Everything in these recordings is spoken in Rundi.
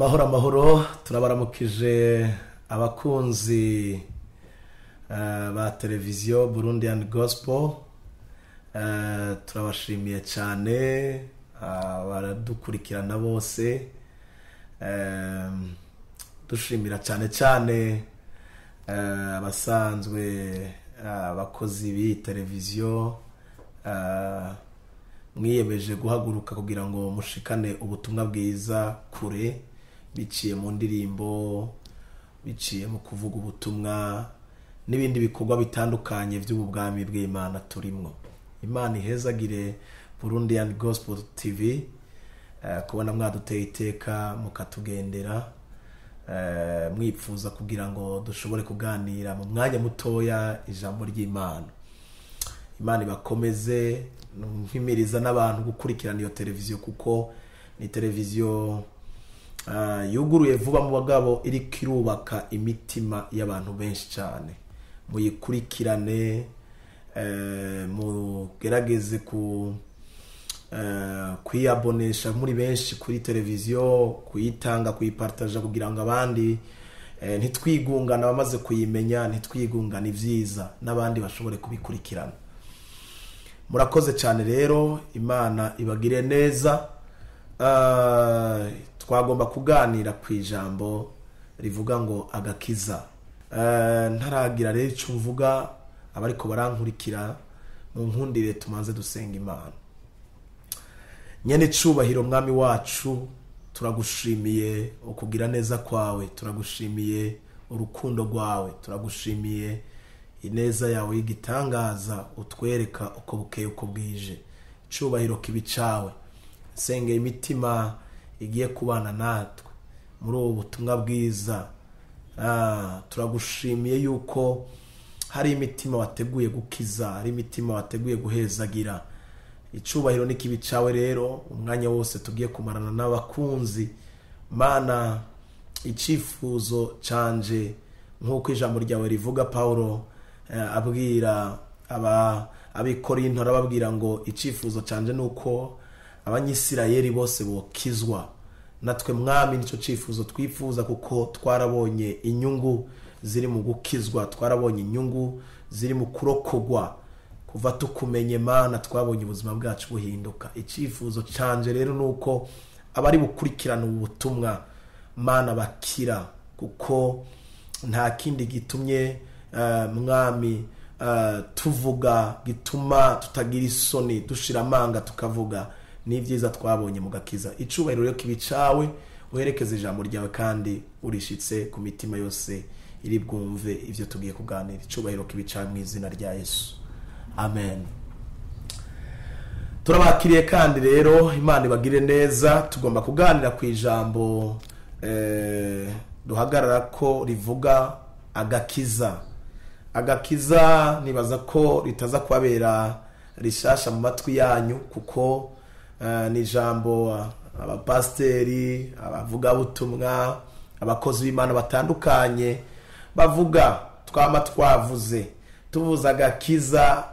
amahoro turabaramukije abakunzi ba televiziyo Burundian Gospel. Turabashimiye cyane baradukurikirana bose, dushimira cyane abasanzwe abakozi b'i televiziyo mwiyemeje guhaguruka kugira ngo mushikane ubutumwa bwiza kure, biciye mu ndirimbo, biciye mu kuvuga ubutumwa n'ibindi bikorwa bitandukanye by'ubwami bw'Imana turimwo. Imana ihezagire Burundian Gospel TV kubona mwaduteye iteka mukatugendera, mwipfuza kugira ngo dushobore kuganira mu mwanya mutoya ijambo ry'Imana. Imana ibakomeze, nkimiriza n'abantu gukurikirana iyo televiziyo kuko ni televiziyo yuguruye vuba mu bagabo, iri kirubaka imitima y'abantu benshi cyane. Muyikurikirane, mugerageze kuyabonesha muri benshi kuri televiziyo, kuyitanga, kuyipartaja kugira ngo abandi ntitwigungana, bamaze kuyimenya ntitwigungana ivyiza, n'abandi bashobore kubikurikirana. Murakoze cyane rero, Imana ibagire neza. Twagomba kuganira ku ijambo rivuga ngo agakiza. Ntaragira rero icyo mvuga, abariko barankurikira mu nkundire tumanze dusenga Imana. Nyene cubahiro mwami wacu, turagushimiye ukugira neza kwawe, turagushimiye urukundo rwawe, turagushimiye ineza yawe y'igitangaza utwereka uko bukeye uko bwije. Cubahiro kibicawe, senge imitima igiye kubana natwe muri ubu butumwa bwiza. Turagushimiye yuko hari imitima wateguye gukiza, hari imitima wateguye guhezagira. Icubahiro nikibicawe rero, umwanya wose tugiye kumarana n'abakunzi. Mana, icifuzo canje nk'uko ijambo ryawe rivuga, Paulo abwira abikorinto, arababwira ngo icifuzo canje nuko abanyisirayeli bose bokizwa. Natwe mwami nico cifuzo twifuza, kuko twarabonye inyungu ziri mu gukizwa, twarabonye inyungu ziri mu kurokogwa. Kuva tukumenye Mana, twabonye ubuzima bwacu buhinduka. Icifuzo canje rero nuko abari bukurikirana ubutumwa Mana bakira, kuko nta kindi gitumye mwami tuvuga gituma tutagira isoni, dushira amanga tukavuga n'ivyiza twabonye mu gakiza. Icubahiro rero kibicawe, uherekeze ijambo ryawe kandi urishitse ku mitima yose iri bwumve ivyo tugiye kuganira. Icubahiro kibicawe mu izina rya Yesu, amen. Turabakiriye kandi rero, Imana ibagire neza. Tugomba kuganira ku ijambo duhagarara ko rivuga agakiza. Agakiza nibaza ko ritaza kubabera rishasha mu matwi yanyu, kuko ni ijambo abapasteri, abavuga butumwa, abakozi b'Imana batandukanye bavuga. Twama twavuze tuvuza agakiza,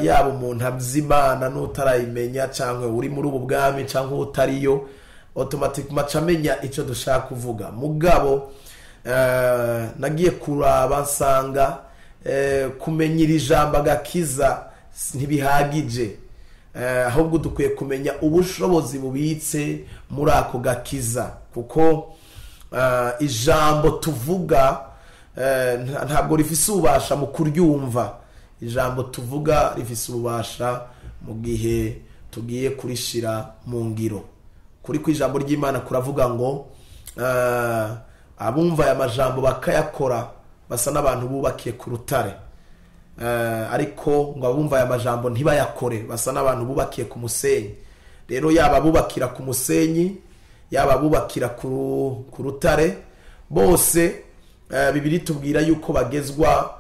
yaba umuntu abyimana n'utarayimenya, cyangwa uri muri ubu bwami cyangwa utariyo, automatically camenya icyo dushaka kuvuga. Mugabo nagiye kuraba nsanga kumenya iri jambo agakiza ntibihagije, ahubwo dukwiye kumenya ubushobozi bubitse muri ako gakiza, kuko ijambo tuvuga ntabwo rifise ububasha mu kuryumva. Ijambo tuvuga rifise ububasha mu gihe tugiye kurishira mu ngiro. Kuri ku ijambo ry'Imana kuravuga ngo abumva aya majambo bakayakora basa n'abantu bubakiye ku rutare, ariko ngo abumva aya majambo ntibayakore basa n'abantu bubakiye ku musenyi. Rero yaba bubakira ku musenyi, yaba bubakira ku rutare, bose Bibiri tubwira yuko bagezwa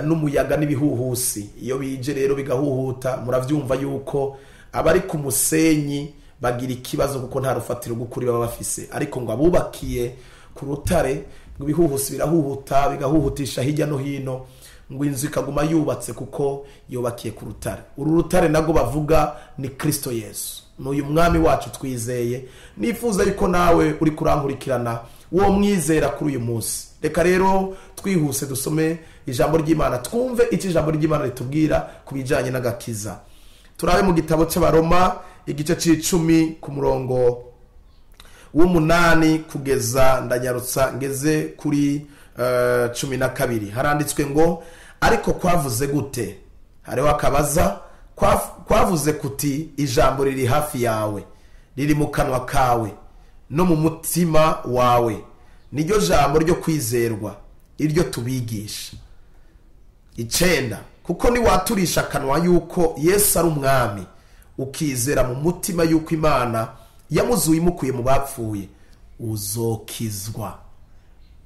n'umuyaga n'ibihuhusi. Iyo bije rero bigahuhuta, muravyumva yuko abari ku musenyi bagira ikibazo, kuko nta rufatiro gukuri baba bafise. Ariko ngo abubakiye ku rutare, ngo ibihuhusi birahuhuta bigahuhutisha hirya no hino, ngo inzu ikaguma yubatse kuko yubakiye ku rutare. Uru rutare nago bavuga ni Kristo Yesu. n'uyu mwami wacu twizeye. Nifuza yuko nawe uri kurankurikirana uwo mwizera kuri uyu munsi. Reka rero twihuse dusome ijambo ry'Imana, twumve icyo ijambo ry'Imana ritubwira ku bijyanye n'agakiza. Turabe mu gitabo cy'Abaroma igice c'10 ku murongo w'8 kugeza ndanyarutsa ngeze kuri 12. Haranditswe ngo, ariko kwavuze gute? Hariho akabaza. Kwavuze kuti ijambo riri hafi yawe, riri mu kanwa kawe no mu mutima wawe, niryo jambo ryo kwizerwa, iryo tubigisha. 9. Kuko niwaturisha akanwa yuko Yesu ari umwami, ukizera mu mutima yuko Imana yamuzuye imukuye mu bapfuye, uzokizwa.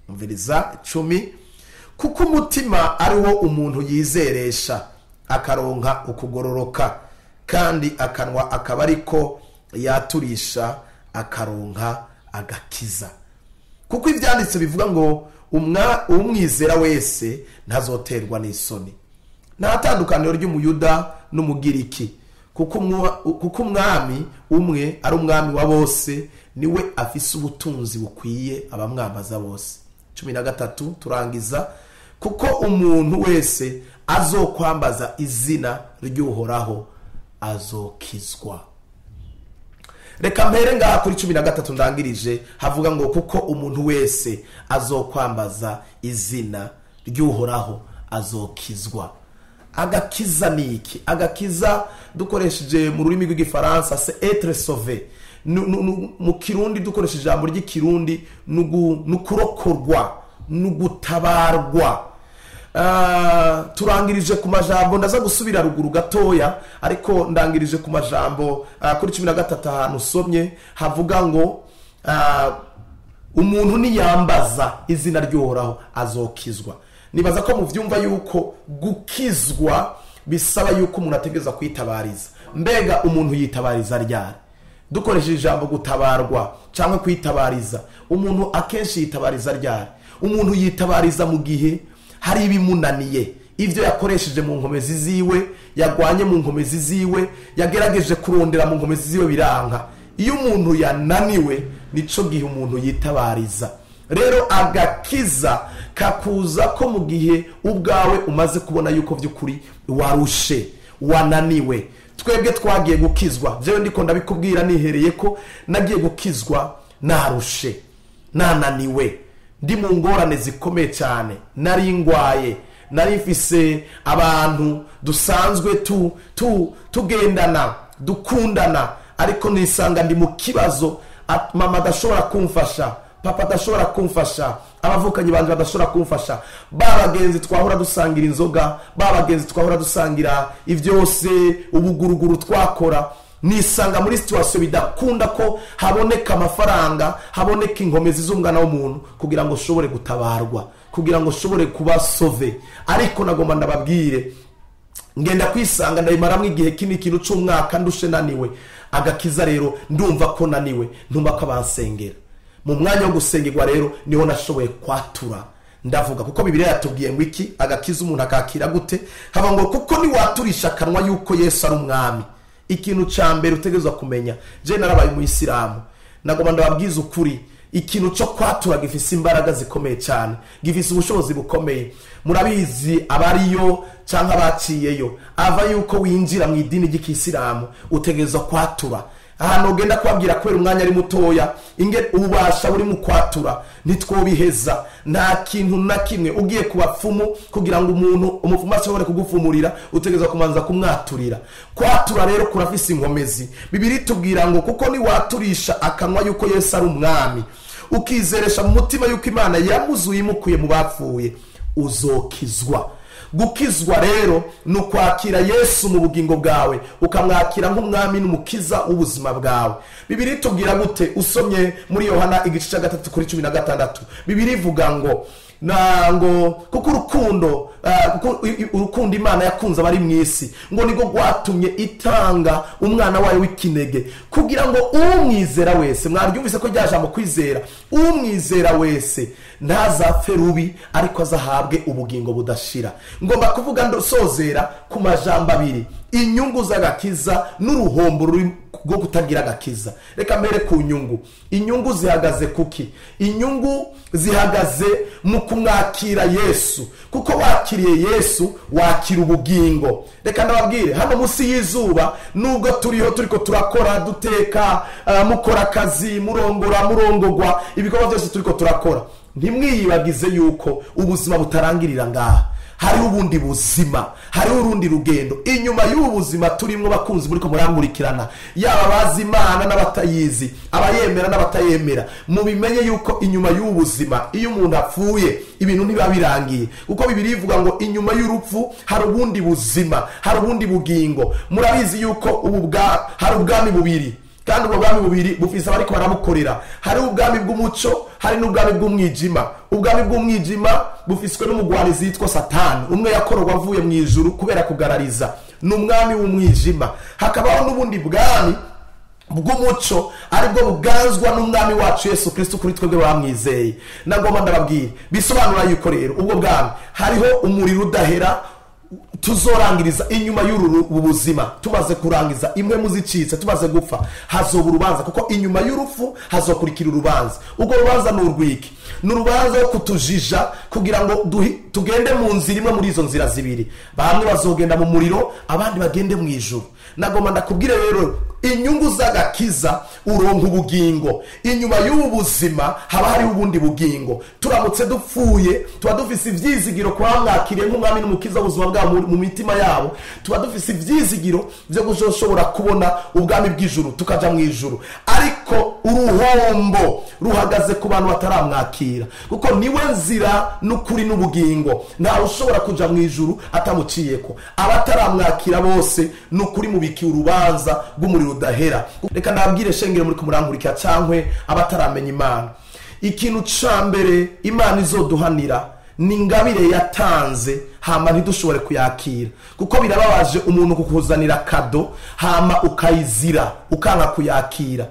Umviriza 10. Kuko umutima ari wo umuntu yizeresha akaronka ukugororoka, kandi akanwa akaba ariko yaturisha akaronka agakiza. Kuko ibyanditse bivuga ngo umwizera wese ntazoterwa n'isoni. Nta tandukaniro ry'umuyuda n'umugiriki, kuko umwami umwe ari umwami wa bose, niwe afise ubutunzi bukwiye abamwambaza bose. 13 turangiza. Kuko umuntu wese azokwambaza izina ry'Uhoraho azokizwa. Reka mpere ngaha kuri 13 ndangirije, havuga ngo kuko umuntu wese azokwambaza izina ry'Uhoraho azokizwa. Agakiza ni iki? Agakiza dukoresheje mu rurimi rw'igifaransa c'est être sauvé. Mu kirundi dukoresheje ijambo ry'ikirundi nukurokorwa, nugutabarwa. Turangirije ku majambo, ndaza gusubira ruguru gatoya, ariko ndangirije ku majambo kuri 13 ahantu usomye havuga ngo umuntu niyambaza izina ry'Uhoraho azokizwa. Nibaza ko muvyumva yuko gukizwa bisaba yuko umuntu ategeza kwitabariza. Mbega umuntu yitabariza ryari? Dukoresheje ijambo gutabarwa cyangwa kwitabariza, umuntu akenshi yitabariza ryari? Umuntu yitabariza mu gihe hari ibimunaniye, ivyo yakoresheje mu nkomezi ziwe, yagwanye mu nkomezi ziwe, yagerageje kurondera mu nkomezi ziwe biranka. Iyo umuntu yananiwe, nico gihe umuntu yitabariza. Rero agakiza kakuza ko mu gihe ubwawe umaze kubona yuko vy'ukuri warushe, wananiwe. Twebwe twagiye gukizwa, jewe ndiko ndabikubwira nihereye ko nagiye gukizwa narushe, nananiwe, ndi mu ngorane zikomeye cyane, nari ngwaye, nari mfise abantu dusanzwe tugendana, dukundana, ariko nisanga ndi mu kibazo. Mama adashobora kumfasha, papa adashobora kumfasha, abavukanyi banje badashobora kumfasha, babagenzi twahora dusangira inzoga, babagenzi twahora dusangira ivyose, ubuguruguru twakora. Nisanga muri situation bidakunda ko haboneka amafaranga, haboneka inkomezi z'umwana w'umuntu kugira ngo shobore gutabarwa, kugira ngo shobore kuba sauvé. Ariko nagomba ndababwire, ngenda kwisanga ndayimaramwe igihe kintu cy'umwaka ndushe naniwe. Agakiza rero ndumva ko naniwe, ndumva ko abansengera. Mu mwanya wo gusengerwa rero niho nashoboye kwatura. Ndavuga kuko Bibiliya yatubwiye ngo iki? Agakiza umuntu akakira gute? Haba ngo kuko niwaturisha akanwa yuko Yesu ari umwami. Ikintu ca mbere utegezwa kumenya, je narabaye mu Isilamu, nagomba ndababwiza ukuri, ikintu cyo kwatura gifise imbaraga zikomeye cyane, gifise ubushobozi bukomeye. Murabizi abariyo canka baciyeyo, ava yuko winjira mu idini ry'Isilamu utegezwa kwatura. Ahantu ugenda kwabwira kubera umwanya ari mutoya, inge ubasha buri mu kwatura nitwobiheza. Nta kintu na kimwe ugiye kubapfumu kugira ngo umupfumu ashobore kugufumurira, utegeza kumanza kumwaturira. Kwatura rero kurafise inkomezi. Bibiri tubwira ngo kuko ni waturisha akanwa yuko Yesu ari umwami, ukizeresha mu mutima yuko Imana yamuzuye imukuye mu bapfuye, uzokizwa. Gukizwa rero nukwakira Yesu mu bugingo bwawe, ukamwakira nk'umwami n'umukiza w'ubuzima bwawe. Bibiri tubwira gute? Usomye muri Yohana igice 3:16, Bibiri ivuga ngo kuko urukundo Imana yakunze abari mu isi, ngo nigo gwatumye itanga umwana wayo w'ikinege, kugira ngo umwizera wese, mwaryumvise ko ryaje mu kwizera, umwizera wese ntazapfe rubi, ariko azahabwe ubugingo budashira. Ngomba kuvuga ndosozera ku majambo abiri. inyungu z'agakiza n'uruhombo rwo kutagira agakiza. Reka mbere ku inyungu zihagaze kuki? Inyungu zihagaze mu kumwakira Yesu, kuko wakiriye Yesu wakira ubugingo. Reka ndababwire, hano munsi y'izuba nubwo turiko turakora, duteka, mukora akazi, murongogwa, ibikorwa byose turiko turakora, ntimwiyibagize yuko ubuzima butarangirira ngaha. Hari ubundi buzima, hari urundi rugendo inyuma y'ubu buzima turimwo. Bakunzi muri ko muramurikirana, yaba bazi Imana n'abatayizi, abayemera n'abatayemera, mubimenye yuko inyuma y'ubu buzima, iyo umuntu apfuye ibintu ntiba birangiye, kuko Bibiliya ivuga ngo inyuma y'urupfu hari ubundi buzima, hari ubundi bugingo. Murabizi yuko hari ubwami bubiri, kandi ubwo bwami bubiri bufise abariko barabukorera. Hari ubwami bw'umuco, hari n'ubwami bw'umwijima. Ubwami bw'umwijima bufiswe n'umugwanizi yitwa Satani, umwe yakorwa avuye mu ijuru kubera kugarariza, n'umwami w'umwijima. Hakabaho n'ubundi bwami bw'umuco, aribwo buganzwa n'umwami wacu Yesu Kristo kuri twebwe bamwizeye. Nagomba ndababwira, bisobanura yuko rero ubwo bwami hariho umuriro udahera tuzorangiriza inyuma y'uru buzima. Tumaze kurangiza imwe muzicitse, tumaze gupfa, hazoba urubanza, kuko inyuma y'urupfu hazokurikira urubanza. Ubwo rubanza ni urwiki, ni urubanza rwo kutujija kugira ngo tugende mu nzira imwe muri izo nzira zibiri. Bamwe bazogenda mu muriro, abandi bagende mu ijuru. Nagomba ndakubwire rero, inyungu z'agakiza uronka ubugingo. Inyuma y'ubu buzima haba hari ubundi bugingo. Turamutse dupfuye, tuba dufise ivyizigiro kwa mwakiriye nk'umwami n'umukiza w'ubuzima bwabo mu mitima yabo. Tuba dufise ivyizigiro byo kuzoshobora kubona ubwami bw'ijuru, tukaja mu ijuru. Ariko uruhombo ruhagaze ku bantu bataramwakira, kuko niwe nzira n'ukuri n'ubugingo. Ntawe ushobora kuja mu ijuru atamuciyeko. Abataramwakira bose n'ukuri mubikiye urubanza rw'umuriro udahera. Reka ndabwire shengero muri kumurangurikira cankwe abataramenya Imana, ikintu ca mbere Imana izoduhanira ni ingabire yatanze, hama ntidushobore kuyakira. Kuko birababaje umuntu kukuzanira kado hama ukayizira, ukanka kuyakira.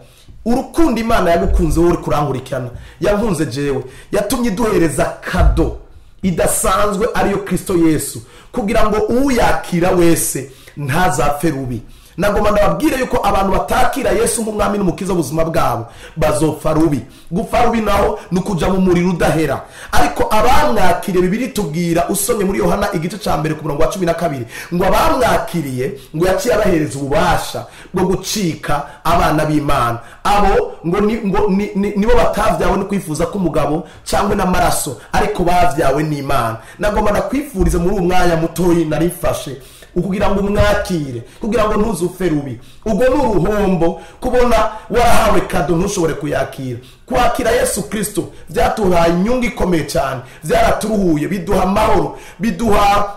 Urukundo Imana yagukunze wowe kurangurikirana, yankunze jewe, yatumye duhereza kado idasanzwe ariyo Kristo Yesu, kugira ngo uyakira wese ntazapfe rubi. Nagomba ndababwire yuko abantu batakira Yesu nk'umwami n'umukiza w'ubuzima bwabo bazopfa rubi. Gupfa rubi naho nukuja mu muriro udahera. Ariko abamwakiriye, Bibiliya tubwira usomye muri Yohana igice ca mbere ku murongo wa 12 ngo abamwakiriye ngo yaciye abahereza ububasha bwo gucika abana b'Imana. Abo ngo nibo batavyawe no kwifuza k'umugabo cyangwa n'amaraso, ariko bavyawe n'Imana. Nagomba nakwifuriza muri umwanya mutoyi narifashe ukugira ngo umwakire, kugira ngo ntuzufe rubi. Ubwo n'uruhombo kubona warahawe kado ntushobore kuyakira. Kwakira Yesu Kristo byatuhaye inyungu ikomeye cyane, byaraturuhuye, biduha amahoro, biduha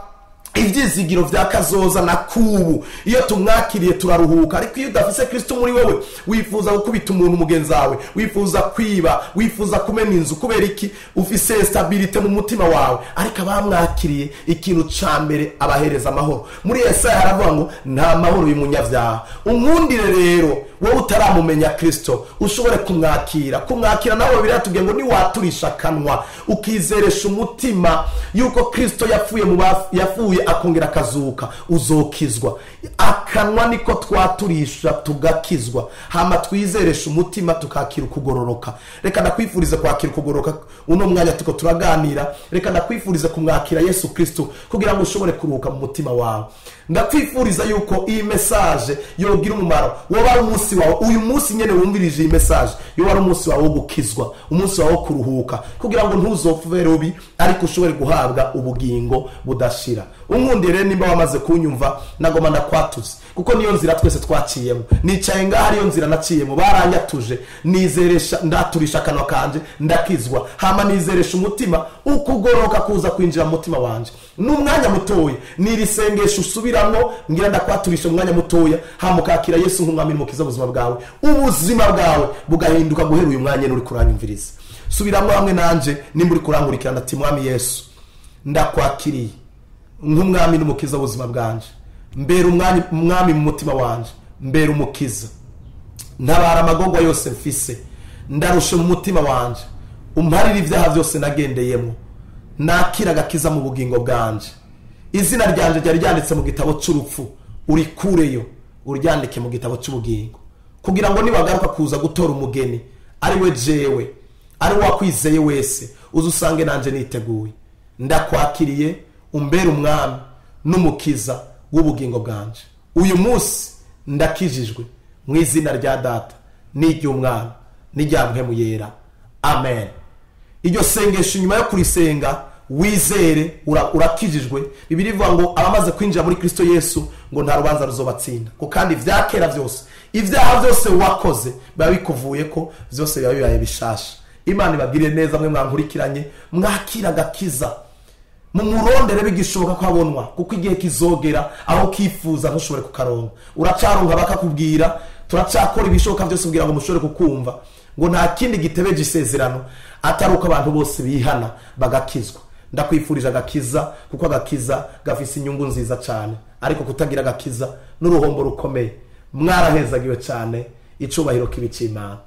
ivyizigiro vya kazoza na kubu. Iyo tumwakiriye turaruhuka. Ariko iyo udafise Kristo muri wewe, wifuza gukubita umuntu mugenzi wawe, wifuza kwiba, wifuza kumena inzu. Kubera iki? Ufise stabilite mu mutima wawe. Ariko abamwakiriye, ikintu ca mbere abahereza amahoro. Muri Yesaya haravuga ngo nta mahoro y'umunyavyaha. Unkundire rero wowe utaramumenya Kristo ushobore kumwakira nawe. Biratubwiye ngo niwaturisha kanwa ukizeresha umutima yuko Kristo yapfuye akongera akazuka, uzokizwa. Akanwa niko twaturisha tugakizwa, hama twizeresha umutima tukakira ukugororoka. Reka ndakwifuriza kwakira ukugororoka uno mwanya tuko turaganira. Reka ndakwifuriza kumwakira Yesu Kristo kugira ngo ushobore kuruhuka mu mutima wawe. Ndakwifuriza yuko iyi message yogira umumaro. Woba umunsi wawe uyu munsi nyene wumvirije iyi message, yo wari umunsi wawe wo gukizwa, umunsi wawe wo kuruhuka, kugira ngo ntuzopfe rubi, ariko ushobore guhabwa ubugingo budashira. Unkundire nimba wamaze kunyumva, nagoma ndakwatuze, kuko niyo nzira twese twaciyemo. Nicaye ngaho ariyo nzira naciyemo, baranyatuje. Nizeresha, ndaturisha kanwa kanje, ndakizwa. Hama nizeresha umutima ukugoroka kuza kwinjira mu mutima wanje. N'umwanya mutoya nirisengesha usubiramwo, ngira ndakwaturisha umwanya mutoya, hama ukakira Yesu nk'umwami n'umukiza w'ubuzima bwawe. Ubuzima bwawe bugahinduka guhera uyu mwanya uri kuranyumviriza. Subiramwo hamwe nanje nimba uri kurangurikirana ati mwami Yesu, ndakwakiriye nk'umwami n'umukiza w'ubuzima bwanje. Mbere umwami mu mutima wanje, mbere umukiza. Ntabara amagorwa yose mfise, ndarusha mu mutima wanje. Umparira ivyaha byose nagendeyemo, nakira agakiza mu bugingo bwanje. Izina ryanje ryari ryanditse mu gitabo cy'urupfu, urikureyo uryandike mu gitabo cy'ubugingo, kugira ngo nibagaruka kuza gutora umugeni ari we jewe, ari wakwizeye wese, uzusange nanje niteguye. Ndakwakiriye umbere umwami n'umukiza w'ubugingo bwanje. Uyu munsi ndakijijwe mu izina rya Data n'iry'Umwana n'irya Mpwemu Yera. Amen. Iryo sengesho nyuma yo kurisenga wizere urakijijwe. Bibiri ivuga ngo abamaze kwinjira muri Kristo Yesu ngo nta rubanza ruzobatsinda, ko kandi vyakera byose, ivyaha byose wakoze biba bikuvuye ko, byose biba bibaye bishasha. Imana ibagirire neza mwe mwankurikiranye, mwakira gakiza, mumurondere bigishoboka ko abonwa, kuko igihe kizogera aho kifuza ntushobore kukaronka. Uracaronka bakakubwira turacakora ibishoboka byose kugira ngo mushobore kukumva, ngo nta kindi gitebeje isezerano atari uko abantu bose bihana bagakizwa. Ndakwifurije agakiza, kuko agakiza gafise inyungu nziza cyane, ariko kutagira agakiza n'uruhombo rukomeye. Mwarahezagiwe cyane, icubahiro kibi cy'Imana.